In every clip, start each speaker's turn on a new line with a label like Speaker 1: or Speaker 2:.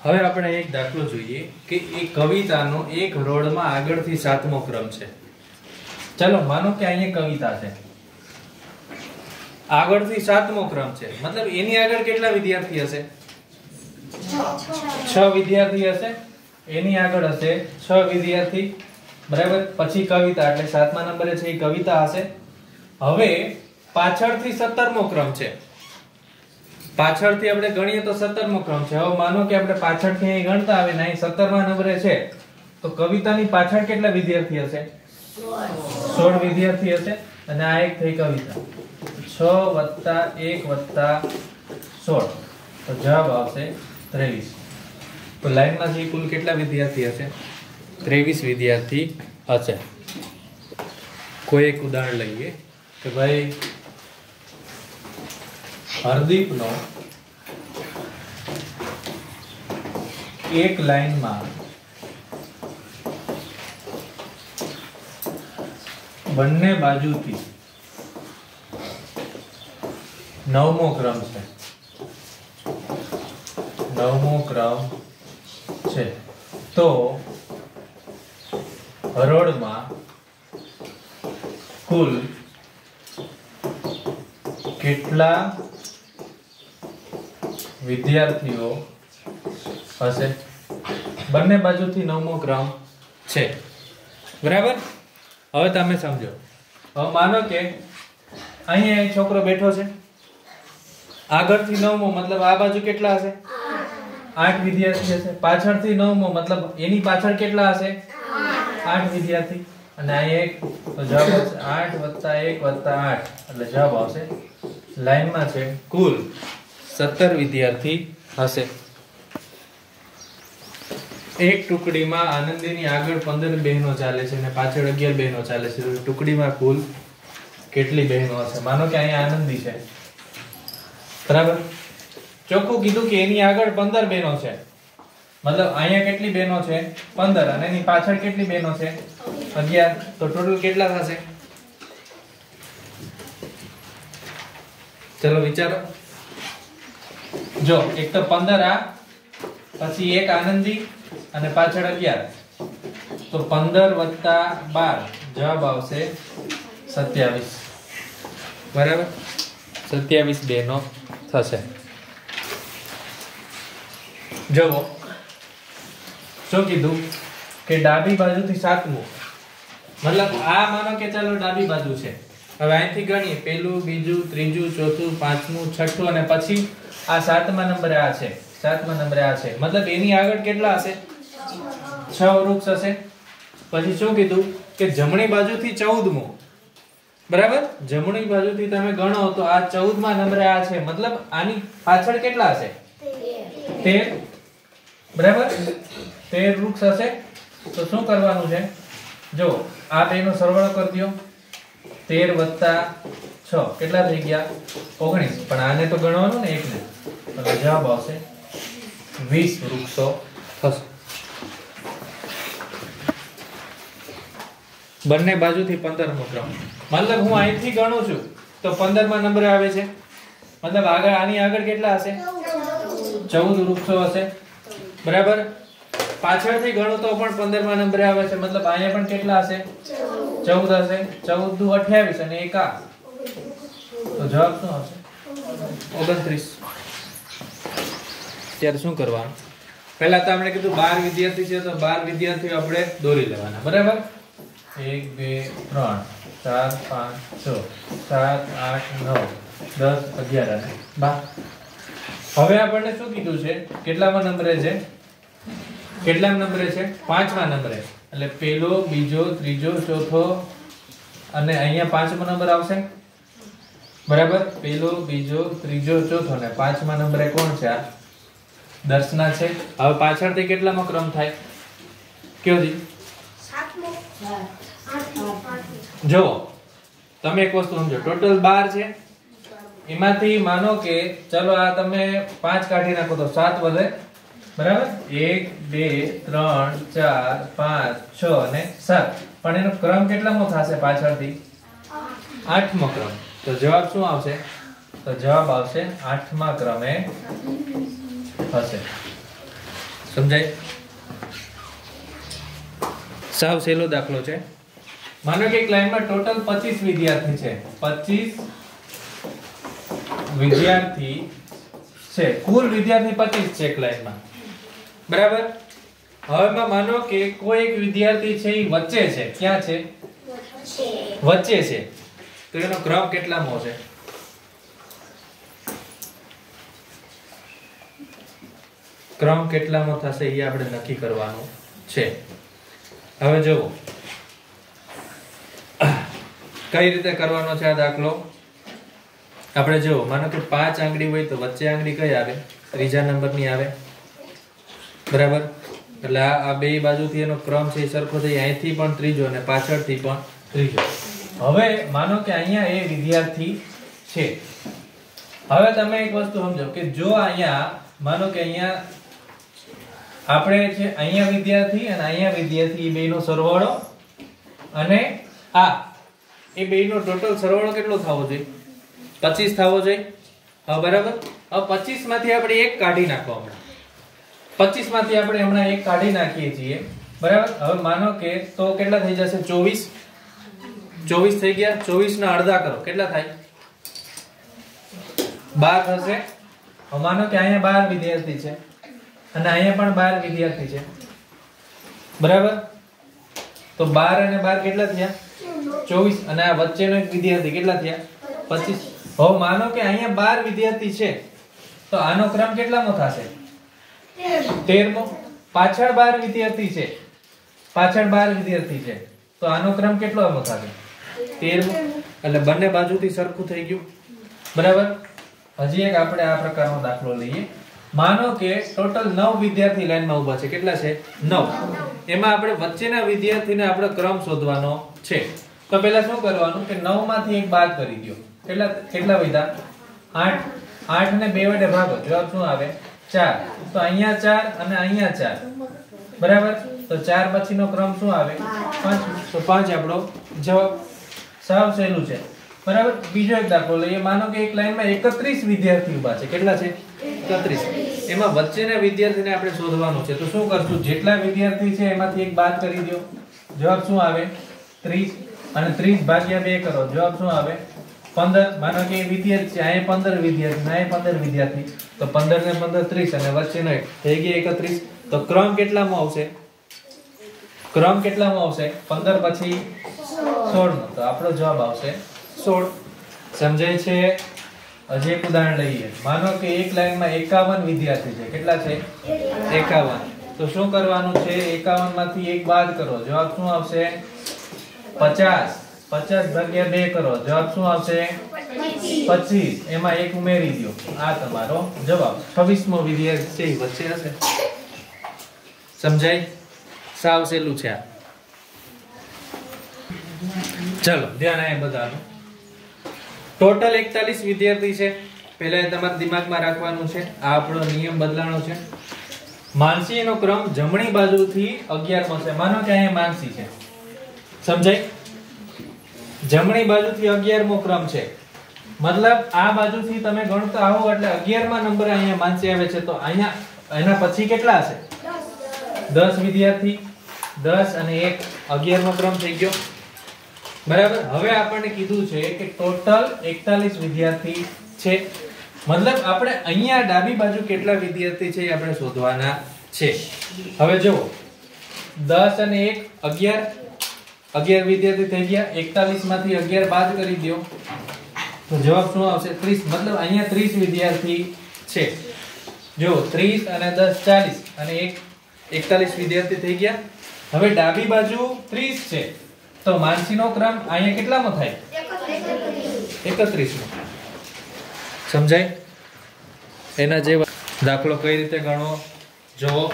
Speaker 1: હવે આપણે એક દાખલો જોઈએ કે એ કવિતાનો એક હરોળમાં આગળથી 7મો ક્રમ છે. ચલો માનો કે અહીંયા કવિતા છે, આગળથી 7મો ક્રમ છે, મતલબ એની આગળ કેટલા વિદ્યાર્થી હશે? 6 વિદ્યાર્થી હશે. એની આગળ હશે 6 વિદ્યાર્થી, બરાબર. પછી કવિતા એટલે 7મા નંબરે છે એ કવિતા હશે. હવે પાછળથી 17મો ક્રમ છે. પાછળથી આપણે ગણીએ તો 17મો ક્રમ છે. હવે માનો કે આપણે પાછળથી અહીં ગણતા આવે ને અહીં 17મા નંબરે છે, તો કવિતાની પાછળ કેટલા વિદ્યાર્થી હશે? 16 વિદ્યાર્થી હશે. અને આ એક થઈ કવિતા. 6 + 1 + 16, તો જવાબ આવશે 23. તો લાઈનમાંથી કુલ કેટલા વિદ્યાર્થી હશે? 23 વિદ્યાર્થી હશે. કોઈ એક ઉદાહરણ લઈએ કે ભાઈ હરદીપનો એક લાઈનમાં બંને બાજુથી 9મો ક્રમ છે. 9મો ક્રમ છે તો હરોળમાં કુલ કેટલા વિદ્યાર્થીઓ હશે? બંને બાજુથી 9મો ક્રમ છે, બરાબર. હવે તમે સમજો. હવે માનો કે અહીંયા એક છોકરો બેઠો છે, આગળથી 9મો મતલબ આ બાજુ કેટલા હશે? 8 વિદ્યાર્થી હશે. પાછળથી 9મો મતલબ એની પાછળ કેટલા હશે? 8 વિદ્યાર્થી. અને અહીં એક, તો જવાબ આવશે 8 + 1 + 8, એટલે જવાબ આવશે લાઈનમાં છે કુલ 17 વિદ્યાર્થી હશે. એક ટુકડીમાં આનંદીની આગળ 15 બહેનો ચાલે છે અને પાછળ 11 બહેનો ચાલે છે, તો ટુકડીમાં કુલ કેટલી બહેનો હશે? માનો કે અહીંયા આનંદી છે, બરાબર. ચોખ્ખું કીધું કે એની આગળ 15 બહેનો છે, મતલબ અહીંયા કેટલી બહેનો છે? 15. અને એની પાછળ કેટલી બહેનો છે? 11. તો ટોટલ કેટલા થશે? ચલો વિચારો. જો એક તો 15 આ, પછી એક આનંદી અને પાછળ 11, તો 15 + 12, જવાબ આવશે 27, બરાબર. 27 બહેનો થશે. જુઓ શું કીધું કે ડાબી બાજુથી 7મું, મતલબ આ માનો કે ચાલો ડાબી બાજુ છે. હવે અહીંથી ગણીએ, પહેલું, બીજું, ત્રીજું, ચોથું, પાંચમું, છઠ્ઠું અને પછી આ 7મા નંબરે આ છે. 7મા નંબરે આ છે, મતલબ એની આગળ કેટલા હશે? 6 વૃક્ષ હશે. પછી શું કીધું કે જમણી બાજુથી 14મું, બરાબર. જમણી બાજુથી તમે ગણો તો આ 14મા નંબરે આ છે, મતલબ આની પાછળ કેટલા હશે? 13, બરાબર. 13 વૃક્ષ હશે. તો શું કરવાનું છે? જો આ બેનો સરવાળો કરી દો. 13 + 6 કેટલા થઈ ગયા? 19. પણ આને તો ગણવાનું ને એકને, એટલે જવાબ આવશે 20 વૃક્ષો થશે. બંને બાજુથી 15મો ક્રમ, મતલબ હું અહીંથી ગણું છું તો 15મા નંબરે આવે છે, મતલબ આગળ આની આગળ કેટલા હશે? 14 વૃક્ષો હશે, બરાબર. પાછળથી ગણું તો પણ 15મા નંબરે આવે છે, મતલબ અહીંયા પણ કેટલા હશે? 14 હશે. 14 દુ 28 અને 1 આ, તો જવાબ શું આવશે? 29. ત્યારે શું કરવાનું? પહેલા તો આપણે કીધું 12 વિદ્યાર્થી છે, તો 12 વિદ્યાર્થીઓ આપણે દોરી લેવાના, બરાબર. 1 2 3 4 5 6 7 8 9 10 11 અને 12. હવે આપણને શું કીધું છે? કેટલામા નંબરે છે? કેટલામા નંબરે છે? 5મા નંબરે. એટલે પહેલો, બીજો, ત્રીજો, ચોથો અને અહીંયા 5મો નંબર આવશે, બરાબર. પહેલો, બીજો, ત્રીજો, ચોથો અને 5મા નંબરે કોણ છે? આ દર્શના છે. હવે પાછળથી કેટલામો ક્રમ થાય? કયો જી? 7મો. જો તમે એક વસ્તુ સમજો, ટોટલ 12 છે. એમાંથી માનો કે ચલો આ તમે 5 કાઢી નાખો તો 7 વધે, બરાબર. 1 2 3 4 5 6 અને 7. પણ એનો ક્રમ કેટલામો થશે પાછળથી? 8મો ક્રમ. તો જવાબ શું આવશે? તો જવાબ આવશે 8મા ક્રમે હશે. સમજાય? સાવ સહેલો દાખલો છે. માનો કે એક લાઈનમાં ટોટલ 25 વિદ્યાર્થી છે. 25 વિદ્યાર્થી છે. કુલ વિદ્યાર્થી 25 છે એક લાઈનમાં. બરાબર? હવે માનો કે કોઈ એક વિદ્યાર્થી છે એ વચ્ચે છે. ક્યાં છે? વચ્ચે છે. તો એનો ક્રમ કેટલામો છે? ક્રમ કેટલામો થશે એ આપણે નક્કી કરવાનું છે. હવે જુઓ કઈ રીતે કરવાનો છે આ દાખલો. આપણે જુઓ માનો કે 5 આંગળી હોય તો વચ્ચે આંગળી કઈ આવે? ત્રીજા નંબરની આવે. બરાબર? એટલે આ બે બાજુથી એનો ક્રમ છે એ સરખો થઈ. અહીંથી પણ ત્રીજો અને પાછળથી પણ ત્રીજો. હવે માનો કે અહીંયા એ વિદ્યાર્થી છે. હવે તમે એક વસ્તુ સમજો કે જો અહીંયા માનો કે અહીંયા આપણે છે અહીંયા વિદ્યાર્થી અને અહીંયા વિદ્યાર્થી એ બેનો સરવાળો અને આ એ બેનો ટોટલ સરવાળો કેટલો થવો જોઈએ? 25 થવો જોઈએ. હવે બરાબર? હવે 25 માંથી આપણે એક કાઢી નાખો હમણાં. 25 માંથી આપણે હમણાં એક કાઢી નાખીએ છીએ. બરાબર? હવે માનો કે તો કેટલા થઈ જશે? 24 થઈ ગયા. 24 ના અડધા કરો કેટલા થાય? 12 થશે. હવે માનો કે અહીંયા 12 વિદ્યાર્થી છે અને અહીંયા પણ 12 વિદ્યાર્થી છે. બરાબર? તો 12 અને 12 કેટલા થયા? 24. અને આ વચ્ચેનો એક વિદ્યાર્થી કેટલા થયા? 25. હવે માનો કે અહીંયા 12 વિદ્યાર્થી છે તો આનો ક્રમ કેટલામો થશે? 13મો. પાછળ 12 વિદ્યાર્થી છે. પાછળ 12 વિદ્યાર્થી છે તો આનો ક્રમ કેટલામો થશે? 13મો. એટલે બંને બાજુથી સરખું થઈ ગયું. બરાબર? હજી એક આપણે આ પ્રકારનો દાખલો લઈએ. માનો કે ટોટલ 9 વિદ્યાર્થી લાઈનમાં ઊભા છે. કેટલા છે? 9. એમાં આપણે વચ્ચેના વિદ્યાર્થીને આપણે ક્રમ શોધવાનો છે. તો પહેલા શું કરવાનું કે 9 માંથી એક બાદ કરી દો. કેટલા વધ્યા? 8. 8 ને 2 વડે ભાગો. જવાબ શું આવે? 4. તો અહીંયા 4 અને અહીંયા 4. બરાબર? તો 4 પછીનો ક્રમ શું આવે? 5. તો 5 આપણો જવાબ. સાવ સહેલું છે. બરાબર? બીજો એક દાખલો લઈએ. માનો કે એક લાઈનમાં 31 વિદ્યાર્થી ઊભા છે. કેટલા છે? 31. એમાં વચ્ચેના વિદ્યાર્થીને આપણે શોધવાનું છે. તો શું કરશું? જેટલા વિદ્યાર્થી છે એમાંથી એક બાદ કરી દો. જવાબ શું આવે? 30. અને 30 ભાગ્યા 2 કરો. જવાબ શું આવે? 15. માનો કે વિદ્યાર્થી છે અહીંયા 15 વિદ્યાર્થી અને અહીંયા 15 વિદ્યાર્થી. તો 15 ને 15 30 અને વચ્ચેનો એક થઈ ગયા 31. તો ક્રમ કેટલામાં આવશે? ક્રમ કેટલામાં આવશે? 15 પછી 16 નો. તો આપણો જવાબ આવશે 16. સમજાય છે? હજી એક ઉદાહરણ લઈએ. માનો કે એક લાઈનમાં 51 વિદ્યાર્થી છે. કેટલા છે? 51. તો શું કરવાનું છે? 51 માંથી એક બાદ કરો. જવાબ શું આવશે? 50. 50 ભાગ્યા 2 કરો. જવાબ શું આવશે? 25. એમાં એક ઉમેરી દો. આ તમારો જવાબ. 26મો વિદ્યાર્થી છે વચ્ચે હશે. સમજાય? સાવ સહેલું છે આ. ચલો ધ્યાન આવે બધાનું. ટોટલ 41 વિદ્યાર્થી છે. પહેલા તમારા દિમાગમાં રાખવાનું છે આ આપણો નિયમ બદલાણો છે. માનસીનો ક્રમ જમણી બાજુથી 11મો છે. માનો કે અહીંયા માનસી છે. સમજાય? જમણી બાજુથી 11મો ક્રમ છે. મતલબ આ બાજુથી તમે ગણતા આવો એટલે 11મા નંબરે અહીંયા માનસી આવે છે. તો અહીંયા એના પછી કેટલા હશે? 10 વિદ્યાર્થી. 10 અને 1 11મો ક્રમ થઈ ગયો. બરાબર? હવે આપણને કીધું છે કે ટોટલ 41 વિદ્યાર્થી છે. મતલબ આપણે અહીંયા ડાબી બાજુ કેટલા વિદ્યાર્થી છે એ આપણે શોધવાના છે. હવે જુઓ 10 અને 1 11 વિદ્યાર્થી થઈ ગયા. 41 માંથી 11 બાદ કરી દો તો જવાબ શું આવશે? 30. મતલબ અહીંયા 30 વિદ્યાર્થી છે. જો 30 અને 10 40 અને 1 41 વિદ્યાર્થી થઈ ગયા. હવે ડાબી બાજુ 30 છે તો માનસીનો ક્રમ અહીંયા કેટલામો થાય? 31મો. સમજાય? એના જેવા દાખલો કઈ રીતે ગણવો જોવો.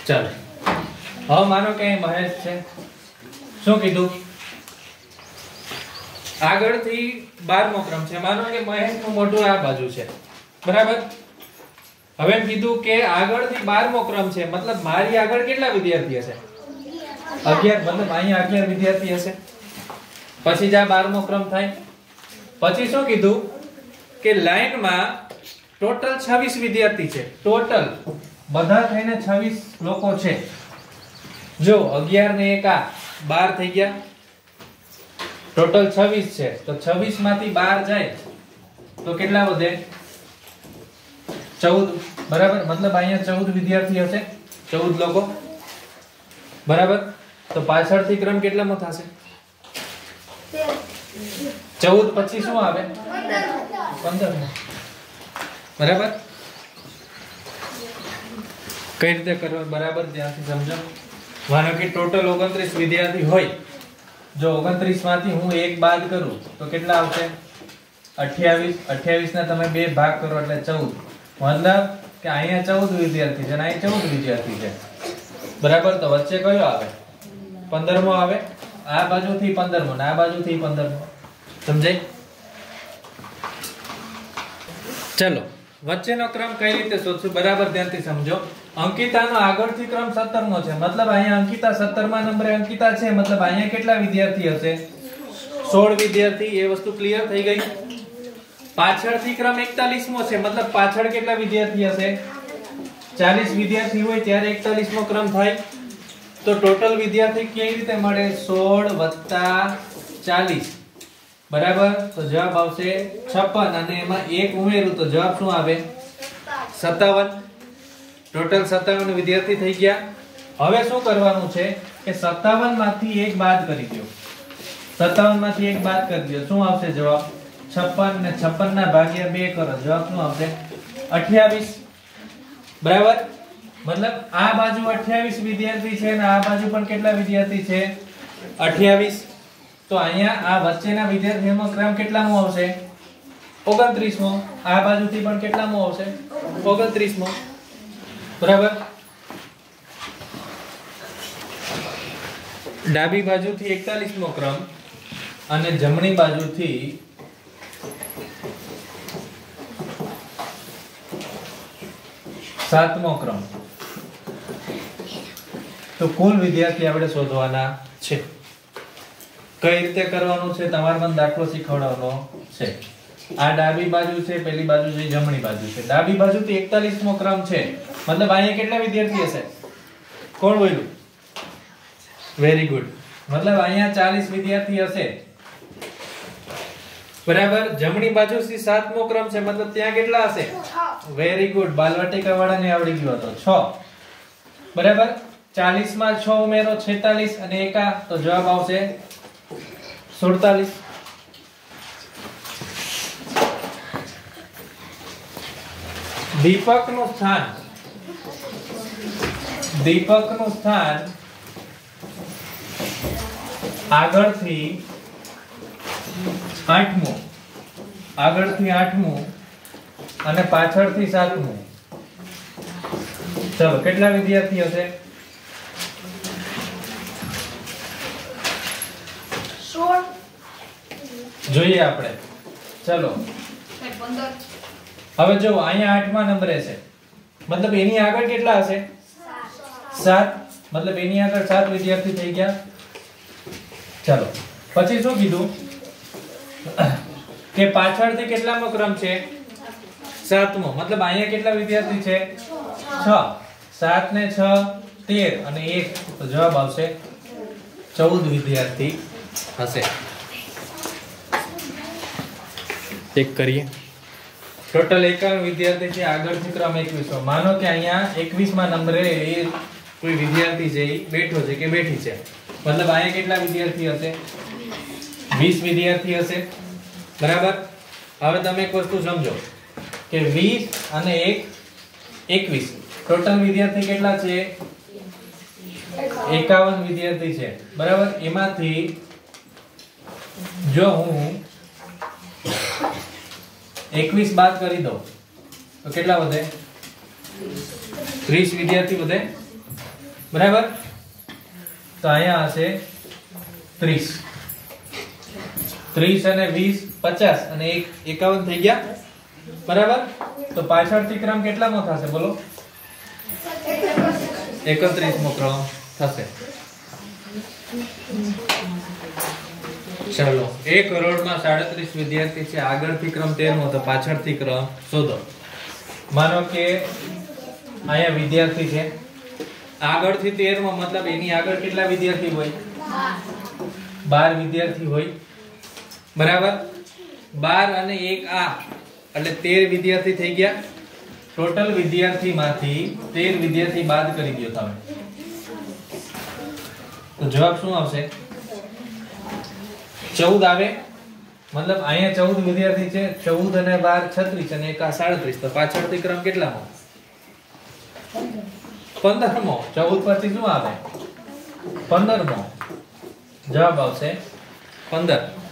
Speaker 1: ચાલો હવે માનો કે મહેશ છે. શું કીધું? આગળથી 12મો ક્રમ છે. માનો કે મહેશનું મોઢું આ બાજુ છે. બરાબર? હવે એમ કીધું કે આગળથી 12મો ક્રમ છે. મતલબ મારી આગળ કેટલા વિદ્યાર્થી હશે? 11. મતલબ અહીંયા 11 વિદ્યાર્થી હશે. પછી જ આ 12મો ક્રમ થાય. પછી શું કીધું કે લાઈનમાં ટોટલ 26 વિદ્યાર્થી છે. ટોટલ બધા થઈને 26 લોકો છે. જો 11 ને 1 આ 12 થઈ ગયા, ટોટલ 26 છે. તો 26 માંથી 12 જાય તો કેટલા વધે? 14. બરાબર, મતલબ અહીંયા 14 વિદ્યાર્થી હશે, 14 લોકો. બરાબર, તો પાછળથી ક્રમ કેટલામો થશે? 14 પછી શું આવે? 15. બરાબર, કઈ રીતે કરવું બરાબર ધ્યાનથી સમજો. માનો કે ટોટલ 29 વિદ્યાર્થી હોય, જો 29 માંથી હું 1 બાદ કરું તો કેટલા આવશે? 28. 28 ના તમે 2 ભાગ કરો એટલે 14. મતલબ કે અહીંયા 14 વિદ્યાર્થી છે અને અહીંયા 14 વિદ્યાર્થી છે. બરાબર, તો વચ્ચે કયો આવે? 15મો આવે. આ બાજુથી 15મો અને આ બાજુથી 15મો. સમજાય? ચલો, વચ્ચેનો ક્રમ કઈ રીતે શોધશું બરાબર ધ્યાનથી સમજો. અંકિતાનો આગળથી ક્રમ 17મો છે, મતલબ અહીંયા અંકિતા 17મા નંબરે અંકિતા છે, મતલબ અહીંયા કેટલા વિદ્યાર્થી હશે? 16 વિદ્યાર્થી. એ વસ્તુ ક્લિયર થઈ ગઈ. પાછળથી ક્રમ 41મો છે, મતલબ પાછળ કેટલા વિદ્યાર્થી હશે? 40 વિદ્યાર્થી હોય ત્યારે 41મો ક્રમ થાય. તો ટોટલ વિદ્યાર્થી કેવી રીતે મળે? 16 + 40. બરાબર, તો જવાબ આવશે 56 અને એમાં 1 ઉમેરું તો જવાબ શું આવે? 57. ટોટલ 57 વિદ્યાર્થી થઈ ગયા. હવે શું કરવાનું છે કે 57 માંથી 1 બાદ કરી દો. 57 માંથી 1 બાદ કરી દો, શું આવશે જવાબ? 56 ને 56 ના ભાગ્યા 2 કરો, જવાબ શું આવશે? 28. બરાબર, મતલબ આ બાજુ 28 વિદ્યાર્થી છે અને આ બાજુ પણ કેટલા વિદ્યાર્થી છે? 28. તો અહીંયા આ વચ્ચેના વિદ્યાર્થીઓનો ક્રમ કેટલામો આવશે? 29મો. આ બાજુથી પણ કેટલામો આવશે? 29મો. બરાબર, ડાબી બાજુથી 41મો ક્રમ અને જમણી બાજુથી 7મો ક્રમ. તો કુલ વિદ્યાર્થી આપણે શોધવાના છે. કઈ રીતે કરવાનું છે? તમારે મને દાખલો શીખવાડવાનો છે. આ ડાબી બાજુ છે, પેલી બાજુ છે જમણી બાજુ છે. ડાબી બાજુથી 41મો ક્રમ છે, મતલબ અહીંયા કેટલા વિદ્યાર્થી હશે? કોણ બોલ્યું? Very good. મતલબ અહીંયા 40 વિદ્યાર્થી હશે. બરાબર, જમણી બાજુથી 7મો ક્રમ છે, મતલબ ત્યાં કેટલા હશે? Very good. બાલવાટિકા વાળાને આવડી ગયો હતો 6. બરાબર, 40 માં 6 ઉમેરો 46 અને 1 તો જવાબ આવશે 47. દીપકનું સ્થાન આગળથી 8મું અને પાછળથી 7મું. ચલો, કેટલા વિદ્યાર્થી હશે?
Speaker 2: 16.
Speaker 1: જોઈએ આપણે. ચલો,
Speaker 2: 15.
Speaker 1: હવે જો અહીંયા 8મા નંબરે છે, મતલબ એની આગળ કેટલા હશે? 7. મતલબ એની આગળ 7 વિદ્યાર્થી થઈ ગયા. ચાલો, પછી શું કીધું કે પાછળથી કેટલામો ક્રમ છે? 7મો. મતલબ અહીંયા કેટલા વિદ્યાર્થી છે? 6. 7 ને 6 13 અને 1 તો જવાબ આવશે 14 વિદ્યાર્થી હશે. ચેક કરીએ. ટોટલ 51 વિદ્યાર્થી છે, આગળથી ક્રમ 21મો. માનો કે અહીંયા 21મા નંબરે એ કોઈ વિદ્યાર્થી છે એ બેઠો છે કે બેઠી છે, મતલબ અહીંયા કેટલા વિદ્યાર્થી હશે? 20 વિદ્યાર્થી હશે. બરાબર, હવે તમે એક વસ્તુ સમજો કે 20 અને 1 21 ટોટલ વિદ્યાર્થી કેટલા છે? 51 વિદ્યાર્થી છે. બરાબર, એમાંથી જો હું 21 બાદ કરી દઉં તો કેટલા વધે? 30 વિદ્યાર્થી વધે. બરાબર, તો અહીંયા હશે 30. 30 અને 20 50 અને 1 51 થઈ ગયા. બરાબર, તો પાછળથી ક્રમ કેટલામો થશે બોલો? 31મો ક્રમ થશે. ચલો, 1 કરોડમાં 37 વિદ્યાર્થી છે, આગળથી ક્રમ 13મો તો પાછળથી ક્રમ શોધો. માનો કે અહીંયા વિદ્યાર્થી છે આગળથી 13 માં મતલબ એની આગળ કેટલા વિદ્યાર્થી હોય 12 વિદ્યાર્થી હોય બરાબર 12 અને 1 આ એટલે 13 વિદ્યાર્થી થઈ ગયા ટોટલ વિદ્યાર્થીમાંથી 13 વિદ્યાર્થી બાદ કરી દો તમે તો જવાબ શું આવશે 14 આવે मतलब અહીંયા 14 વિદ્યાર્થી છે 14 અને 12 36 અને 1 37 તો પાછળથી ક્રમ કેટલામો 15મો 14 પરથી શું આવે 15મો જવાબ આવશે 15